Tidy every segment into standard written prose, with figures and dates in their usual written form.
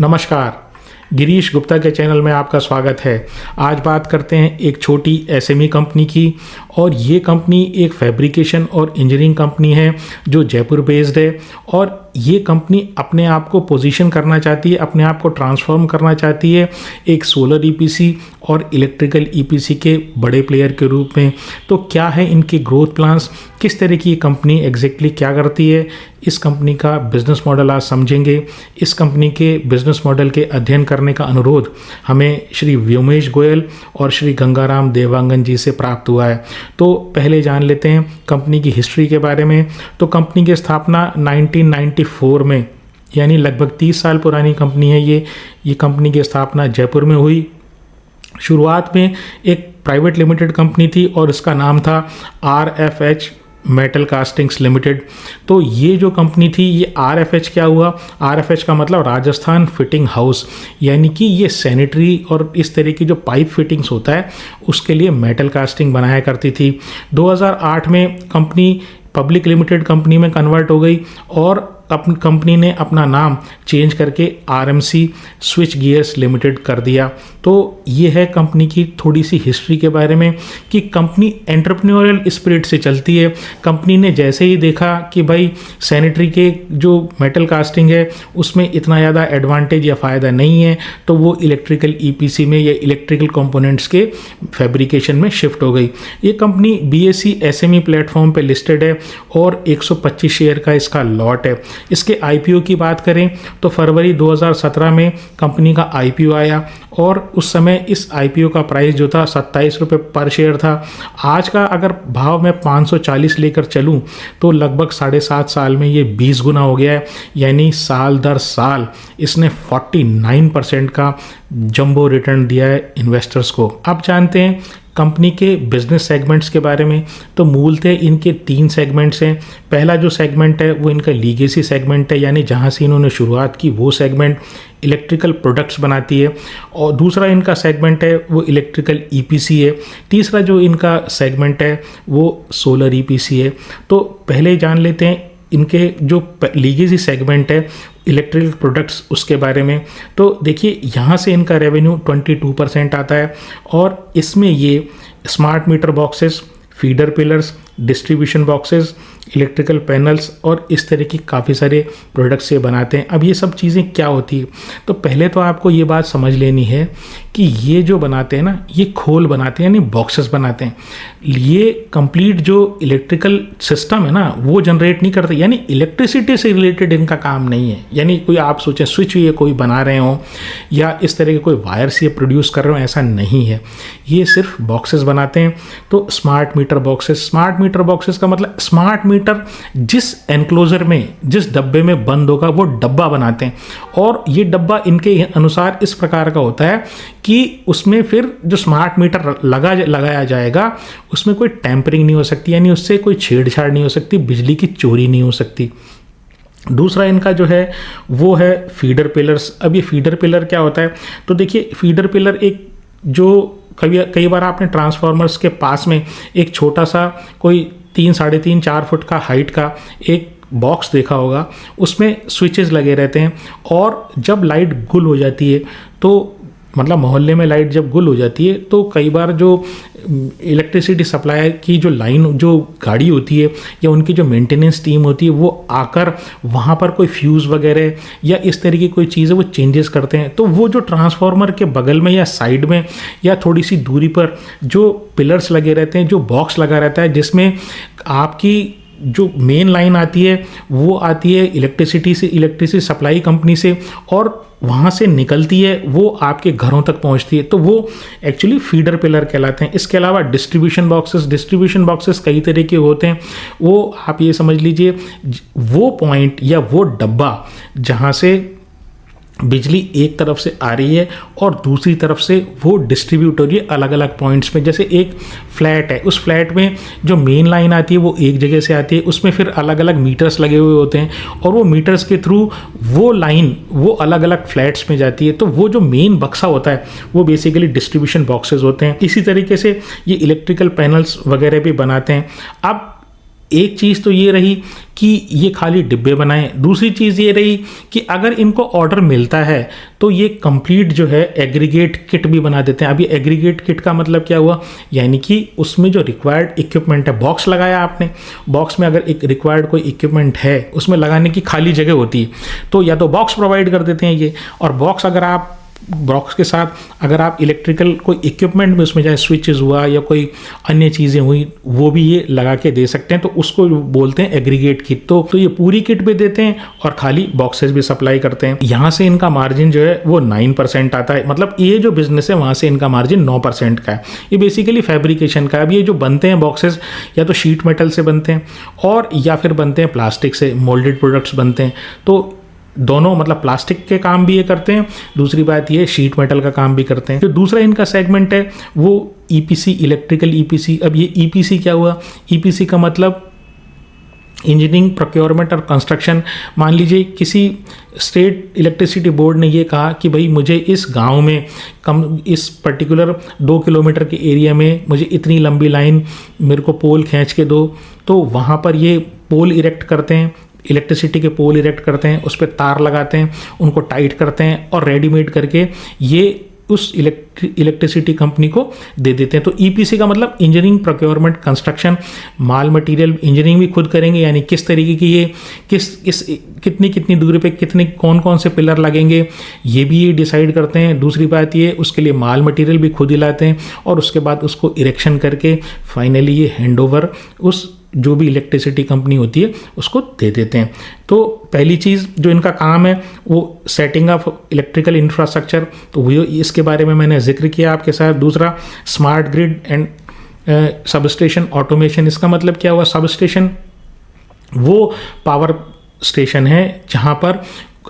नमस्कार, गिरीश गुप्ता के चैनल में आपका स्वागत है। आज बात करते हैं एक छोटी एसएमई कंपनी की, और ये कंपनी एक फैब्रिकेशन और इंजीनियरिंग कंपनी है जो जयपुर बेस्ड है। और ये कंपनी अपने आप को पोजीशन करना चाहती है, अपने आप को ट्रांसफॉर्म करना चाहती है एक सोलर ईपीसी और इलेक्ट्रिकल ईपीसी के बड़े प्लेयर के रूप में। तो क्या है इनके ग्रोथ प्लान्स, किस तरह की ये कंपनी एग्जैक्टली क्या करती है, इस कंपनी का बिजनेस मॉडल आज समझेंगे। इस कंपनी के बिजनेस मॉडल के अध्ययन करने का अनुरोध हमें श्री व्योमेश गोयल और श्री गंगाराम देवांगन जी से प्राप्त हुआ है। तो पहले जान लेते हैं कंपनी की हिस्ट्री के बारे में। तो कंपनी की स्थापना 1994 में, यानी लगभग 30 साल पुरानी कंपनी है ये कंपनी की स्थापना जयपुर में हुई। शुरुआत में एक प्राइवेट लिमिटेड कंपनी थी और इसका नाम था RFH मेटल कास्टिंग्स लिमिटेड। तो ये जो कंपनी थी, ये RFH क्या हुआ, RFH का मतलब राजस्थान फिटिंग हाउस, यानी कि ये सैनिटरी और इस तरह की जो पाइप फिटिंग्स होता है उसके लिए मेटल कास्टिंग बनाया करती थी। 2008 में कंपनी पब्लिक लिमिटेड कंपनी में कन्वर्ट हो गई और अपनी कंपनी ने अपना नाम चेंज करके RMC स्विच गियर्स लिमिटेड कर दिया। तो ये है कंपनी की थोड़ी सी हिस्ट्री के बारे में कि कंपनी एंटरप्रेन्योरियल स्पिरिट से चलती है। कंपनी ने जैसे ही देखा कि भाई सैनिटरी के जो मेटल कास्टिंग है उसमें इतना ज़्यादा एडवांटेज या फ़ायदा नहीं है, तो वो इलेक्ट्रिकल EPC में या इलेक्ट्रिकल कंपोनेंट्स के फैब्रिकेशन में शिफ्ट हो गई। ये कंपनी BSE SME प्लेटफॉर्म पे लिस्टेड है और 125 शेयर का इसका लॉट है। इसके IPO की बात करें तो फरवरी 2017 में कंपनी का IPO आया और उस समय इस IPO का प्राइस जो था 27 रुपये पर शेयर था। आज का अगर भाव में 540 लेकर चलूं तो लगभग 7.5 साल में ये 20 गुना हो गया है, यानी साल दर साल इसने 49% का जंबो रिटर्न दिया है इन्वेस्टर्स को। अब जानते हैं कंपनी के बिजनेस सेगमेंट्स के बारे में। तो मूलतः इनके 3 सेगमेंट्स हैं। पहला जो सेगमेंट है वो इनका लीगेसी सेगमेंट है, यानी जहां से इन्होंने शुरुआत की वो सेगमेंट इलेक्ट्रिकल प्रोडक्ट्स बनाती है। और दूसरा इनका सेगमेंट है वो इलेक्ट्रिकल EPC है। तीसरा जो इनका सेगमेंट है वो सोलर EPC है। तो पहले जान लेते हैं इनके जो लीगेसी सेगमेंट है इलेक्ट्रिकल प्रोडक्ट्स उसके बारे में। तो देखिए यहाँ से इनका रेवेन्यू 22% आता है और इसमें ये smart meter boxes, feeder pillars, distribution boxes, electrical panels और इस तरह की काफ़ी सारे प्रोडक्ट्स ये बनाते हैं। अब ये सब चीज़ें क्या होती है, तो पहले तो आपको ये बात समझ लेनी है कि ये जो बनाते हैं ना, ये खोल बनाते हैं, यानी बॉक्सेस बनाते हैं। ये कंप्लीट जो इलेक्ट्रिकल सिस्टम है ना वो जनरेट नहीं करते, यानी इलेक्ट्रिसिटी से रिलेटेड इनका काम नहीं है। यानी कोई आप सोचें स्विच ये कोई बना रहे हो या इस तरह के कोई वायर्स ये प्रोड्यूस कर रहे हो, ऐसा नहीं है। ये सिर्फ बॉक्सेस बनाते हैं। तो स्मार्ट मीटर बॉक्सेस का मतलब स्मार्ट मीटर जिस एनक्लोजर में, जिस डब्बे में बंद होगा वो डब्बा बनाते हैं। और ये डब्बा इनके अनुसार इस प्रकार का होता है कि उसमें फिर जो स्मार्ट मीटर लगाया जाएगा उसमें कोई टैंपरिंग नहीं हो सकती, यानी उससे कोई छेड़छाड़ नहीं हो सकती, बिजली की चोरी नहीं हो सकती। दूसरा इनका जो है वो है फीडर पिलर्स। अब ये फीडर पिलर क्या होता है, तो देखिए फीडर पिलर एक जो कई बार आपने ट्रांसफार्मर्स के पास में एक छोटा सा कोई 3, 3.5, 4 फुट का हाइट का एक बॉक्स देखा होगा, उसमें स्विचेस लगे रहते हैं और जब लाइट गुल हो जाती है तो मतलब मोहल्ले में लाइट जब गुल हो जाती है तो कई बार जो इलेक्ट्रिसिटी सप्लाई की जो लाइन, जो गाड़ी होती है या उनकी जो मेंटेनेंस टीम होती है वो आकर वहाँ पर कोई फ्यूज़ वगैरह या इस तरह की कोई चीज़ है वो चेंजेस करते हैं। तो वो जो ट्रांसफार्मर के बगल में या साइड में या थोड़ी सी दूरी पर जो पिलर्स लगे रहते हैं, जो बॉक्स लगा रहता है जिसमें आपकी जो मेन लाइन आती है वो आती है इलेक्ट्रिसिटी सप्लाई कंपनी से और वहाँ से निकलती है वो आपके घरों तक पहुँचती है, तो वो एक्चुअली फीडर पिलर कहलाते हैं। इसके अलावा डिस्ट्रीब्यूशन बॉक्सेस कई तरह के होते हैं। वो आप ये समझ लीजिए वो पॉइंट या वो डब्बा जहाँ से बिजली एक तरफ से आ रही है और दूसरी तरफ से वो डिस्ट्रीब्यूट हो रही है अलग अलग पॉइंट्स में। जैसे एक फ्लैट है, उस फ्लैट में जो मेन लाइन आती है वो एक जगह से आती है, उसमें फिर अलग अलग मीटर्स लगे हुए होते हैं और वो मीटर्स के थ्रू वो लाइन वो अलग अलग फ्लैट्स में जाती है। तो वो जो मेन बक्सा होता है वो बेसिकली डिस्ट्रीब्यूशन बॉक्सेस होते हैं। इसी तरीके से ये इलेक्ट्रिकल पैनल्स वगैरह भी बनाते हैं। अब एक चीज़ तो ये रही कि ये खाली डिब्बे बनाएं, दूसरी चीज़ ये रही कि अगर इनको ऑर्डर मिलता है तो ये कंप्लीट जो है एग्रीगेट किट भी बना देते हैं। अभी एग्रीगेट किट का मतलब क्या हुआ, यानी कि उसमें जो रिक्वायर्ड इक्विपमेंट है, बॉक्स लगाया आपने, बॉक्स में अगर एक रिक्वायर्ड कोई इक्विपमेंट है उसमें लगाने की खाली जगह होती है तो या तो बॉक्स प्रोवाइड कर देते हैं ये, और बॉक्स अगर आप बॉक्स के साथ अगर आप इलेक्ट्रिकल कोई इक्विपमेंट में उसमें चाहे स्विचेस हुआ या कोई अन्य चीज़ें हुई वो भी ये लगा के दे सकते हैं, तो उसको बोलते हैं एग्रीगेट किट। तो ये पूरी किट भी देते हैं और खाली बॉक्सेस भी सप्लाई करते हैं। यहाँ से इनका मार्जिन जो है वो 9% आता है, मतलब ये जो बिजनेस है वहाँ से इनका मार्जिन 9% का है। ये बेसिकली फैब्रिकेशन का है। अब ये जो बनते हैं बॉक्सेस या तो शीट मेटल से बनते हैं और या फिर बनते हैं प्लास्टिक से, मोल्डेड प्रोडक्ट्स बनते हैं। तो दोनों मतलब प्लास्टिक के काम भी ये करते हैं, दूसरी बात ये शीट मेटल का काम भी करते हैं। जो दूसरा इनका सेगमेंट है वो ईपीसी, इलेक्ट्रिकल ईपीसी। अब ये ईपीसी क्या हुआ, ईपीसी का मतलब इंजीनियरिंग, प्रोक्योरमेंट और कंस्ट्रक्शन। मान लीजिए किसी स्टेट इलेक्ट्रिसिटी बोर्ड ने ये कहा कि भाई मुझे इस गांव में इस पर्टिकुलर 2 किलोमीटर के एरिया में मुझे इतनी लंबी लाइन मेरे को पोल खींच के दो, तो वहाँ पर ये पोल इरेक्ट करते हैं, इलेक्ट्रिसिटी के पोल इरेक्ट करते हैं, उस पर तार लगाते हैं, उनको टाइट करते हैं और रेडीमेड करके ये उस इलेक्ट्रिसिटी कंपनी को दे देते हैं। तो ईपीसी का मतलब इंजीनियरिंग, प्रोक्योरमेंट, कंस्ट्रक्शन, माल मटेरियल इंजीनियरिंग भी खुद करेंगे, यानी किस तरीके की ये कितनी दूरी पे कितने कौन से पिलर लगेंगे ये भी ये डिसाइड करते हैं। दूसरी बात ये उसके लिए माल मटेरियल भी खुद ही लाते हैं और उसके बाद उसको इरेक्शन करके फाइनली ये हैंडओवर उस जो भी इलेक्ट्रिसिटी कंपनी होती है उसको दे देते हैं। तो पहली चीज़ जो इनका काम है वो सेटिंग ऑफ इलेक्ट्रिकल इंफ्रास्ट्रक्चर, तो वो इसके बारे में मैंने जिक्र किया आपके साथ। दूसरा smart grid and sub station automation. इसका मतलब क्या हुआ, सब स्टेशन वो पावर स्टेशन है जहाँ पर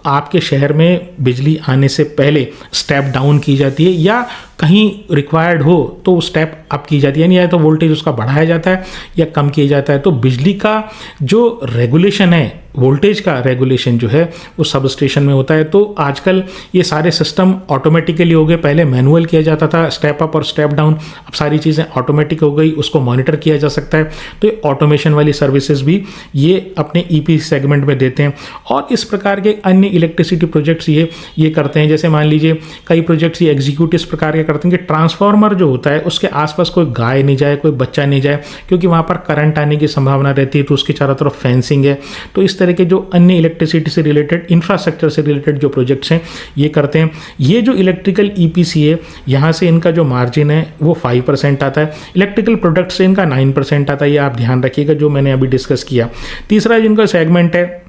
आपके शहर में बिजली आने से पहले स्टेप डाउन की जाती है या कहीं रिक्वायर्ड हो तो स्टेप अप की जाती है, यानी या तो वोल्टेज उसका बढ़ाया जाता है या कम किया जाता है। तो बिजली का जो रेगुलेशन है, वोल्टेज का रेगुलेशन जो है वो सब स्टेशन में होता है। तो आजकल ये सारे सिस्टम ऑटोमेटिकली हो गए, पहले मैनुअल किया जाता था स्टेप अप और स्टेप डाउन, अब सारी चीज़ें ऑटोमेटिक हो गई, उसको मॉनिटर किया जा सकता है। तो ये ऑटोमेशन वाली सर्विसेज भी ये अपने ईपी सेगमेंट में देते हैं। और इस प्रकार के अन्य इलेक्ट्रिसिटी प्रोजेक्ट्स ये करते हैं। जैसे मान लीजिए कई प्रोजेक्ट्स ये एग्जीक्यूट इस प्रकार के करते हैं कि ट्रांसफार्मर जो होता है उसके आसपास कोई गाय नहीं जाए, कोई बच्चा नहीं जाए, क्योंकि वहाँ पर करंट आने की संभावना रहती है, तो उसके चारों तरफ फेंसिंग है। तो इस तरह के जो अन्य इलेक्ट्रिसिटी से रिलेटेड, इंफ्रास्ट्रक्चर से रिलेटेड जो प्रोजेक्ट्स हैं ये करते हैं। ये जो इलेक्ट्रिकल ईपीसी है यहाँ से इनका जो मार्जिन है वो 5% आता है, इलेक्ट्रिकल प्रोडक्ट से इनका 9% आता है। ये आप ध्यान रखिएगा जो मैंने अभी डिस्कस किया। तीसरा जिनका सेगमेंट है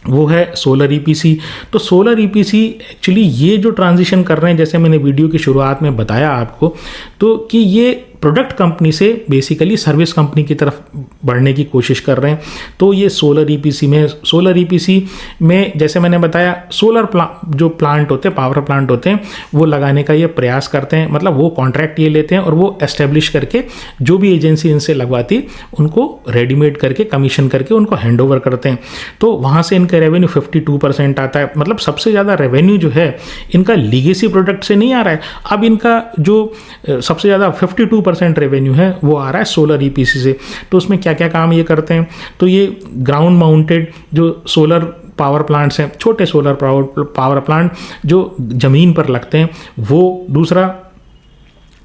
वो है सोलर ईपीसी। तो सोलर ईपीसी एक्चुअली ये जो ट्रांजिशन कर रहे हैं, जैसे मैंने वीडियो की शुरुआत में बताया आपको, तो कि ये प्रोडक्ट कंपनी से बेसिकली सर्विस कंपनी की तरफ बढ़ने की कोशिश कर रहे हैं। तो ये सोलर ईपीसी में जैसे मैंने बताया जो प्लांट होते हैं, पावर प्लांट होते हैं, वो लगाने का ये प्रयास करते हैं। मतलब वो कॉन्ट्रैक्ट ये लेते हैं और वो एस्टेब्लिश करके जो भी एजेंसी इनसे लगवाती उनको रेडीमेड करके कमीशन करके उनको हैंड ओवर करते हैं। तो वहाँ से इनका रेवेन्यू 52% आता है। मतलब सबसे ज़्यादा रेवेन्यू जो है इनका लीगेसी प्रोडक्ट से नहीं आ रहा है, अब इनका जो सबसे ज़्यादा 52% रेवेन्यू है वो आ रहा है सोलर ईपीसी से। तो उसमें क्या क्या काम ये करते हैं, तो ये ग्राउंड माउंटेड जो सोलर पावर प्लांट्स हैं, छोटे सोलर पावर प्लांट जो ज़मीन पर लगते हैं वो, दूसरा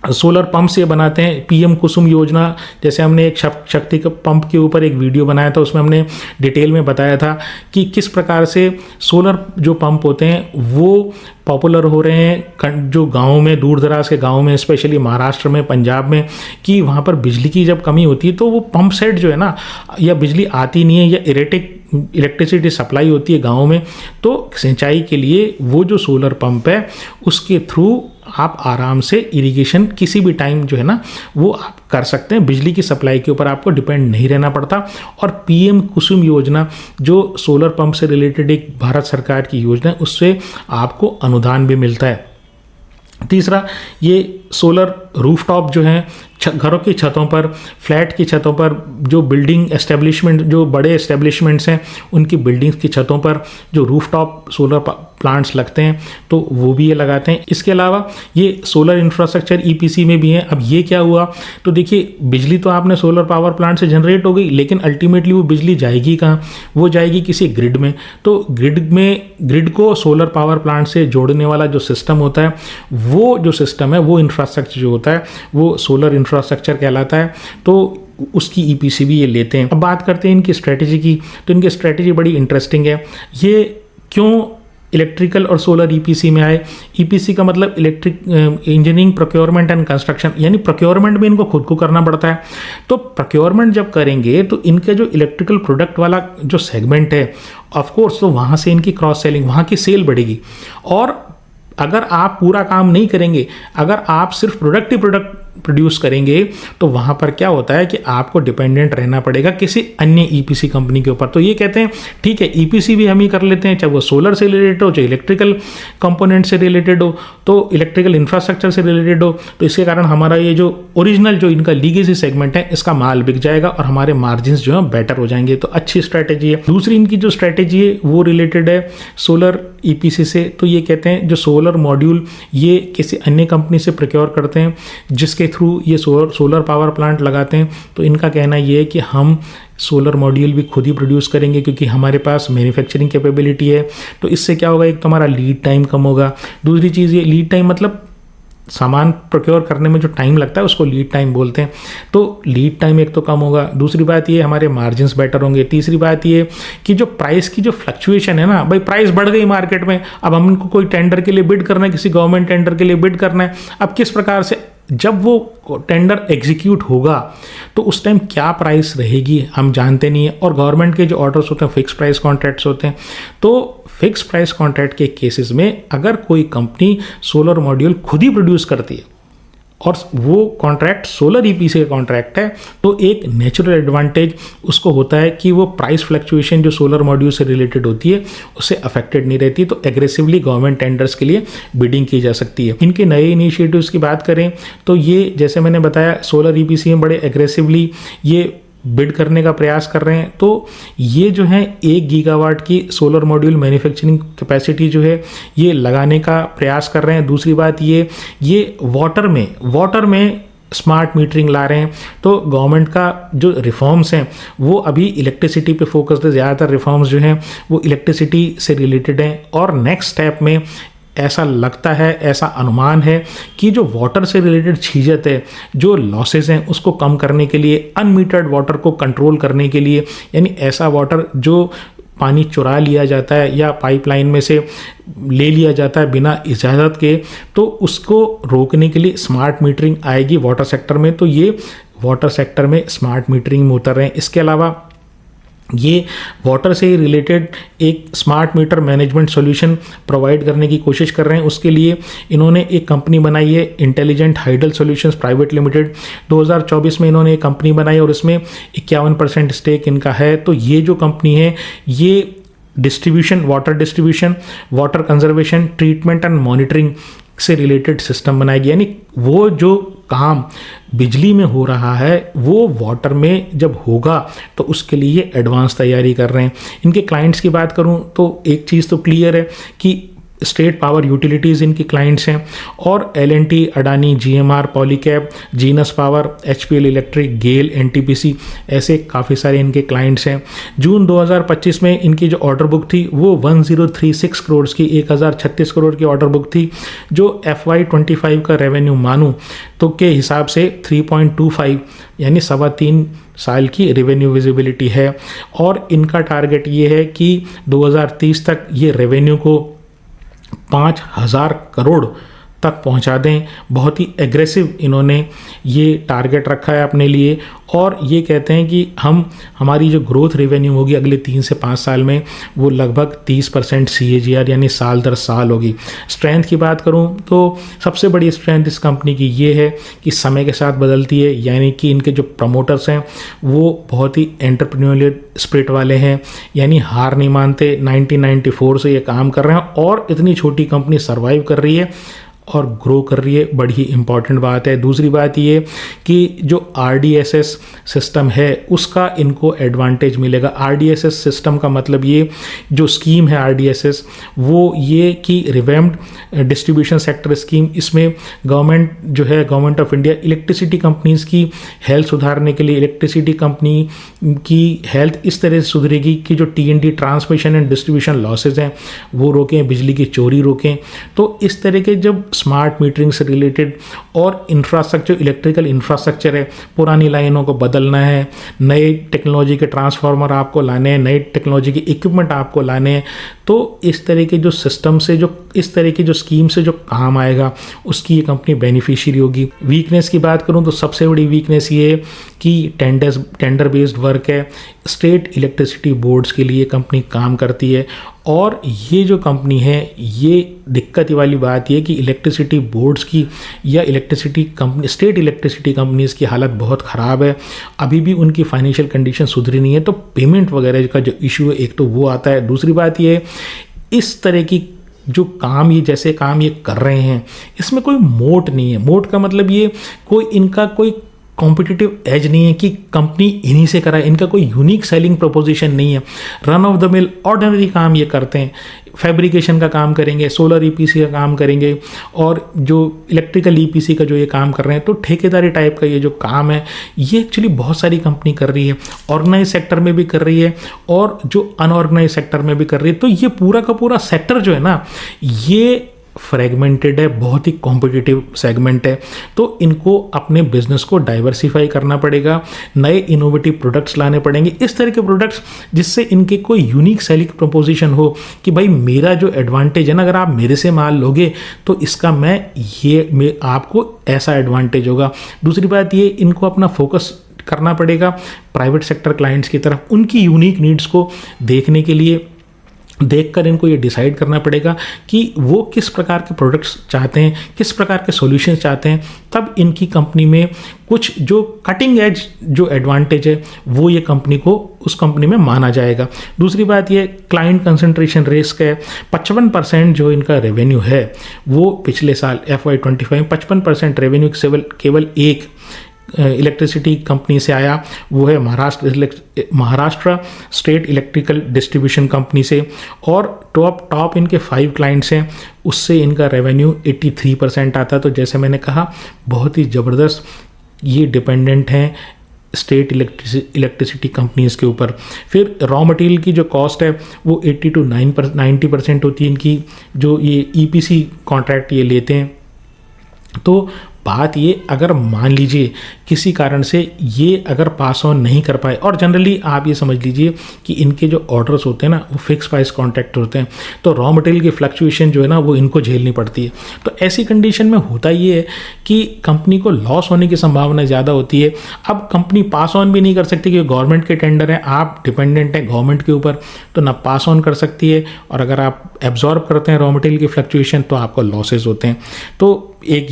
सोलर पंप से बनाते हैं। पीएम कुसुम योजना, जैसे हमने एक शक्ति पंप के ऊपर एक वीडियो बनाया था, उसमें हमने डिटेल में बताया था कि किस प्रकार से सोलर जो पंप होते हैं वो पॉपुलर हो रहे हैं जो गाँव में, दूर दराज के गाँव में, स्पेशली महाराष्ट्र में, पंजाब में, कि वहाँ पर बिजली की जब कमी होती है तो वो पंप सेट जो है ना, या बिजली आती नहीं है या इरेटिक इलेक्ट्रिसिटी सप्लाई होती है गाँव में, तो सिंचाई के लिए वो जो सोलर पंप है उसके थ्रू आप आराम से इरिगेशन किसी भी टाइम जो है ना वो आप कर सकते हैं। बिजली की सप्लाई के ऊपर आपको डिपेंड नहीं रहना पड़ता। और पीएम कुसुम योजना जो सोलर पंप से रिलेटेड एक भारत सरकार की योजना है, उससे आपको अनुदान भी मिलता है। तीसरा ये सोलर रूफटॉप जो है घरों की छतों पर, फ्लैट की छतों पर, जो बिल्डिंग एस्टेब्लिशमेंट, जो बड़े एस्टेब्लिशमेंट्स हैं उनकी बिल्डिंग्स की छतों पर जो रूफटॉप सोलर प्लांट्स लगते हैं तो वो भी ये लगाते हैं। इसके अलावा ये सोलर इंफ्रास्ट्रक्चर ईपीसी में भी है। अब ये क्या हुआ, तो देखिए बिजली तो आपने सोलर पावर प्लांट से जनरेट हो गई, लेकिन अल्टीमेटली वो बिजली जाएगी कहाँ, वो जाएगी किसी ग्रिड में। तो ग्रिड को सोलर पावर प्लांट से जोड़ने वाला जो सिस्टम होता है, वो जो सिस्टम है, वो इंफ्रास्ट्रक्चर जो होता है वो सोलर इंफ्रास्ट्रक्चर कहलाता है। तो उसकी ईपीसी भी ये लेते हैं। अब बात करते हैं इनकी स्ट्रेटेजी की, तो इनकी स्ट्रेटेजी बड़ी इंटरेस्टिंग है। ये क्यों इलेक्ट्रिकल और सोलर ईपीसी में आए? ईपीसी का मतलब electric engineering, procurement and construction, यानी प्रोक्योरमेंट भी इनको खुद को करना पड़ता है। तो प्रोक्योरमेंट जब करेंगे तो इनका जो इलेक्ट्रिकल प्रोडक्ट वाला जो सेगमेंट है, ऑफ कोर्स तो वहाँ से इनकी क्रॉस सेलिंग, वहाँ की सेल बढ़ेगी। और अगर आप पूरा काम नहीं करेंगे, अगर आप सिर्फ प्रोडक्ट प्रोड्यूस करेंगे, तो वहाँ पर क्या होता है कि आपको डिपेंडेंट रहना पड़ेगा किसी अन्य ईपीसी कंपनी के ऊपर। तो ये कहते हैं ठीक है, ईपीसी भी हम ही कर लेते हैं, चाहे वो सोलर से रिलेटेड हो, चाहे इलेक्ट्रिकल कंपोनेंट से रिलेटेड हो, तो इलेक्ट्रिकल इंफ्रास्ट्रक्चर से रिलेटेड हो। तो इसके कारण हमारा ये जो ओरिजिनल जो इनका लीगेसी सेगमेंट है, इसका माल बिक जाएगा और हमारे मार्जिन जो है बेटर हो जाएंगे। तो अच्छी स्ट्रैटेजी है। दूसरी इनकी जो स्ट्रैटेजी है वो रिलेटेड है सोलर ईपीसी से। तो ये कहते हैं जो सोलर मॉड्यूल ये किसी अन्य कंपनी से प्रोक्योर करते हैं, जिसके थ्रू ये सोलर पावर प्लांट लगाते हैं। तो इनका कहना ये है कि हम सोलर मॉड्यूल भी खुद ही प्रोड्यूस करेंगे, क्योंकि हमारे पास मैन्युफैक्चरिंग कैपेबिलिटी है। तो इससे क्या होगा, एक तो हमारा लीड टाइम कम होगा। दूसरी चीज़ ये लीड टाइम मतलब सामान प्रोक्योर करने में जो टाइम लगता है उसको लीड टाइम बोलते हैं। तो लीड टाइम एक तो कम होगा। दूसरी बात ये हमारे मार्जिन्स बेटर होंगे। तीसरी बात ये कि जो प्राइस की जो फ्लक्चुएशन है ना, भाई प्राइस बढ़ गई मार्केट में, अब हमको कोई टेंडर के लिए बिड करना है, किसी गवर्नमेंट टेंडर के लिए बिड करना है, अब किस प्रकार से जब वो टेंडर एग्जीक्यूट होगा तो उस टाइम क्या प्राइस रहेगी हम जानते नहीं है। और गवर्नमेंट के जो ऑर्डर्स होते हैं फिक्स प्राइस कॉन्ट्रैक्ट्स होते हैं। तो फिक्स प्राइस कॉन्ट्रैक्ट के केसेस में अगर कोई कंपनी सोलर मॉड्यूल खुद ही प्रोड्यूस करती है और वो कॉन्ट्रैक्ट सोलर ईपीसी का कॉन्ट्रैक्ट है, तो एक नेचुरल एडवांटेज उसको होता है कि वो प्राइस फ्लक्चुएशन जो सोलर मॉड्यूल से रिलेटेड होती है उससे अफेक्टेड नहीं रहती। तो एग्रेसिवली गवर्नमेंट टेंडर्स के लिए बिडिंग की जा सकती है। इनके नए इनिशिएटिव्स की बात करें तो ये जैसे मैंने बताया सोलर ईपीसी में बड़े एग्रेसिवली ये बिड करने का प्रयास कर रहे हैं। तो ये जो है 1 गीगावाट की सोलर मॉड्यूल मैन्युफैक्चरिंग कैपेसिटी जो है ये लगाने का प्रयास कर रहे हैं। दूसरी बात ये वाटर में स्मार्ट मीटरिंग ला रहे हैं। तो गवर्नमेंट का जो रिफॉर्म्स हैं वो अभी इलेक्ट्रिसिटी पे फोकस्ड है। ज़्यादातर रिफॉर्म्स जो हैं वो इलेक्ट्रिसिटी से रिलेटेड हैं। और नेक्स्ट स्टेप में ऐसा लगता है, ऐसा अनुमान है कि जो वाटर से रिलेटेड छीजत है, जो लॉसेस हैं उसको कम करने के लिए, अनमीटर्ड वाटर को कंट्रोल करने के लिए, यानी ऐसा वाटर जो पानी चुरा लिया जाता है या पाइपलाइन में से ले लिया जाता है बिना इजाज़त के, तो उसको रोकने के लिए स्मार्ट मीटरिंग आएगी वाटर सेक्टर में। तो ये वाटर सेक्टर में स्मार्ट मीटरिंग में उतर रहे हैं। इसके अलावा ये वाटर से रिलेटेड एक smart meter management solution provide करने की कोशिश कर रहे हैं। उसके लिए इन्होंने एक कंपनी बनाई है, intelligent hydel solutions private limited. 2024 में इन्होंने एक कंपनी बनाई और इसमें 51% स्टेक इनका है। तो ये जो कंपनी है ये water distribution, water conservation, treatment and monitoring से रिलेटेड सिस्टम बनाएगी। यानी वो जो काम बिजली में हो रहा है वो वाटर में जब होगा तो उसके लिए एडवांस तैयारी कर रहे हैं। इनके क्लाइंट्स की बात करूं तो एक चीज़ तो क्लियर है कि स्टेट पावर यूटिलिटीज़ इनकी क्लाइंट्स हैं और L and T, Adani, GMR, Polycab, genus power, HPL electric, GAIL, NTPC, ऐसे काफ़ी सारे इनके क्लाइंट्स हैं। जून 2025 में इनकी जो ऑर्डर बुक थी वो 1036 करोड़ की, 1036 करोड़ की ऑर्डर बुक थी, जो FY25 का रेवेन्यू मानूं तो के हिसाब से 3.25 यानी 3.25 साल की रेवेन्यू विजिबिलिटी है। और इनका टारगेट ये है कि 2030 तक ये रेवेन्यू को 5,000 करोड़ तक पहुंचा दें। बहुत ही एग्रेसिव इन्होंने ये टारगेट रखा है अपने लिए। और ये कहते हैं कि हमारी जो ग्रोथ रेवेन्यू होगी अगले 3 से 5 साल में वो लगभग 30% CAGR यानी साल दर साल होगी। स्ट्रेंथ की बात करूं तो सबसे बड़ी स्ट्रेंथ इस कंपनी की ये है कि समय के साथ बदलती है, यानी कि इनके जो प्रमोटर्स हैं वो बहुत ही एंटरप्रेन्योरियल स्पिरिट वाले हैं, यानी हार नहीं मानते। 1994 से ये काम कर रहे हैं और इतनी छोटी कंपनी सर्वाइव कर रही है और ग्रो कर रही है, बड़ी ही इंपॉर्टेंट बात है। दूसरी बात ये कि जो RDSS सिस्टम है उसका इनको एडवांटेज मिलेगा। RDSS सिस्टम का मतलब ये जो स्कीम है RDSS, वो ये कि रिवैम्प्ड डिस्ट्रीब्यूशन सेक्टर स्कीम, इसमें गवर्नमेंट जो है, government of India electricity companies की हेल्थ सुधारने के लिए, इलेक्ट्रिसिटी कंपनी की हेल्थ इस तरह से सुधरेगी कि जो TND transmission and distribution losses हैं वो रोकें, बिजली की चोरी रोकें। तो इस तरह के जब स्मार्ट मीटरिंग से रिलेटेड और इंफ्रास्ट्रक्चर, इलेक्ट्रिकल इंफ्रास्ट्रक्चर है, पुरानी लाइनों को बदलना है, नए टेक्नोलॉजी के ट्रांसफार्मर आपको लाने हैं, नए टेक्नोलॉजी के इक्विपमेंट आपको लाने हैं, तो इस तरह के जो सिस्टम से, जो इस तरह की जो स्कीम से जो काम आएगा उसकी ये कंपनी बेनिफिशियरी होगी। वीकनेस की बात करूं तो सबसे बड़ी वीकनेस ये है कि टेंडर बेस्ड वर्क है। स्टेट इलेक्ट्रिसिटी बोर्ड्स के लिए कंपनी काम करती है, और ये जो कंपनी है, ये दिक्कत वाली बात ये कि इलेक्ट्रिसिटी बोर्ड्स की या electricity company, state electricity companies की हालत बहुत ख़राब है। अभी भी उनकी फाइनेंशियल कंडीशन सुधरी नहीं है, तो पेमेंट वगैरह का जो इशू है एक तो वो आता है। दूसरी बात ये, इस तरह की जो काम, ये जैसे काम ये कर रहे हैं, इसमें कोई मोट नहीं है। मोट का मतलब ये कोई इनका कोई कॉम्पिटिटिव एज नहीं है कि कंपनी इन्हीं से कराए, इनका कोई यूनिक सेलिंग प्रोपोजिशन नहीं है। Run of the mill ordinary काम ये करते हैं। फैब्रिकेशन का काम करेंगे, सोलर EPC का काम करेंगे, और जो इलेक्ट्रिकल EPC का जो ये काम कर रहे हैं, तो ठेकेदारी टाइप का ये जो काम है ये एक्चुअली बहुत सारी कंपनी कर रही है। ऑर्गेनाइज सेक्टर में भी कर रही है और जो अनऑर्गेनाइज सेक्टर में भी कर रही है। तो ये पूरा का पूरा सेक्टर जो है ना, ये फ्रेगमेंटेड है, बहुत ही कॉम्पिटिटिव सेगमेंट है। तो इनको अपने बिजनेस को डाइवर्सिफाई करना पड़ेगा, नए इनोवेटिव प्रोडक्ट्स लाने पड़ेंगे, इस तरह के प्रोडक्ट्स जिससे इनके कोई यूनिक सेलिंग प्रपोजिशन हो कि भाई मेरा जो एडवांटेज है ना, अगर आप मेरे से माल लोगे तो इसका मैं आपको ऐसा एडवांटेज होगा। दूसरी बात ये, इनको अपना फोकस करना पड़ेगा प्राइवेट सेक्टर क्लाइंट्स की तरफ, उनकी यूनिक नीड्स को देखने के लिए, देखकर इनको ये डिसाइड करना पड़ेगा कि वो किस प्रकार के प्रोडक्ट्स चाहते हैं, किस प्रकार के सॉल्यूशंस चाहते हैं। तब इनकी कंपनी में कुछ जो कटिंग एज जो एडवांटेज है वो ये कंपनी को, उस कंपनी में माना जाएगा। दूसरी बात ये, क्लाइंट कंसंट्रेशन रिस्क है। 55% जो इनका रेवेन्यू है वो पिछले साल FY25 में 55% रेवेन्यू केवल एक इलेक्ट्रिसिटी कंपनी से आया, वो है Maharashtra state electrical distribution company से। और टॉप इनके 5 क्लाइंट्स हैं, उससे इनका रेवेन्यू 83% आता। तो जैसे मैंने कहा, बहुत ही ज़बरदस्त ये डिपेंडेंट हैं स्टेट इलेक्ट्रिसिटी कंपनीज़ के ऊपर। फिर रॉ मटेरियल की जो कॉस्ट है वो 80 to 90% होती है इनकी, जो ये EPC कॉन्ट्रैक्ट ये लेते हैं। तो बात ये, अगर मान लीजिए किसी कारण से ये अगर पास ऑन नहीं कर पाए, और जनरली आप ये समझ लीजिए कि इनके जो ऑर्डर्स होते हैं ना वो फिक्स प्राइस कॉन्ट्रैक्ट होते हैं, तो रॉ मटेरियल की फ्लक्चुएशन जो है ना वो इनको झेलनी पड़ती है। तो ऐसी कंडीशन में होता ये है कि कंपनी को लॉस होने की संभावना ज़्यादा होती है। अब कंपनी पास ऑन भी नहीं कर सकती क्योंकि गवर्नमेंट के टेंडर हैं, आप डिपेंडेंट हैं गवर्नमेंट के ऊपर, तो ना पास ऑन कर सकती है, और अगर आप एब्जॉर्ब करते हैं रॉ मटेरियल की फ्लक्चुएशन तो आपको लॉसेज होते हैं। तो एक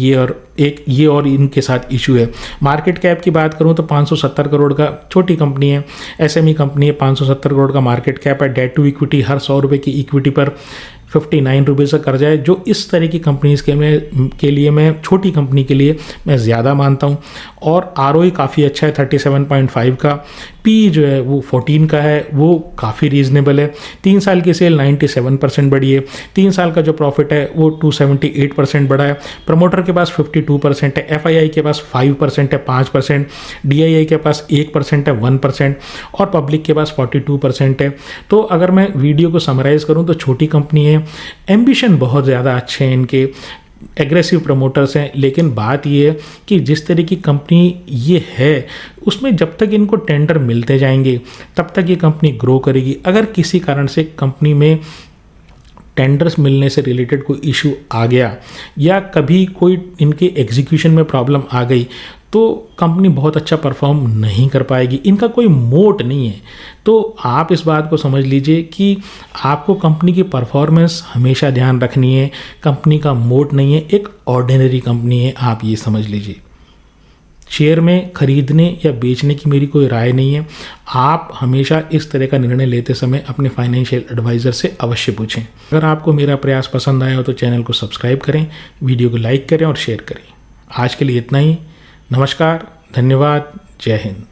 ये और इनके साथ इशू है। मार्केट कैप की बात करूं तो 570 करोड़ का, छोटी कंपनी है, SME कंपनी है, 570 करोड़ का मार्केट कैप है। डेट टू इक्विटी, हर 100 रुपये की इक्विटी पर 59 रुपीज़ का कर्जा है, जो इस तरह की कंपनीज़ के लिए मैं, छोटी कंपनी के लिए मैं ज़्यादा मानता हूँ। और ROE काफ़ी अच्छा है, 37.5 का। PE जो है वो 14 का है, वो काफ़ी रीज़नेबल है। 3 साल की सेल 97% बढ़ी है, 3 साल का जो प्रॉफिट है वो 278% बढ़ा है। प्रमोटर के पास 52% है, FII के पास 5% है, 5%, DII के पास 1% है, 1%, और पब्लिक के पास 42% है। तो अगर मैं वीडियो को समराइज़ करूँ तो छोटी कंपनी है, एम्बिशन बहुत ज़्यादा अच्छे हैं इनके, एग्रेसिव प्रमोटर्स हैं, लेकिन बात ये है कि जिस तरह की कंपनी ये है उसमें जब तक इनको टेंडर मिलते जाएंगे तब तक ये कंपनी ग्रो करेगी। अगर किसी कारण से कंपनी में टेंडर्स मिलने से रिलेटेड कोई इशू आ गया या कभी कोई इनके एग्जीक्यूशन में प्रॉब्लम आ गई तो कंपनी बहुत अच्छा परफॉर्म नहीं कर पाएगी। इनका कोई मोट नहीं है। तो आप इस बात को समझ लीजिए कि आपको कंपनी की परफॉर्मेंस हमेशा ध्यान रखनी है। कंपनी का मोट नहीं है, एक ऑर्डिनरी कंपनी है, आप ये समझ लीजिए। शेयर में खरीदने या बेचने की मेरी कोई राय नहीं है। आप हमेशा इस तरह का निर्णय लेते समय अपने फाइनेंशियल एडवाइज़र से अवश्य पूछें। अगर आपको मेरा प्रयास पसंद आया हो तो चैनल को सब्सक्राइब करें, वीडियो को लाइक करें और शेयर करें। आज के लिए इतना ही। नमस्कार, धन्यवाद, जय हिंद।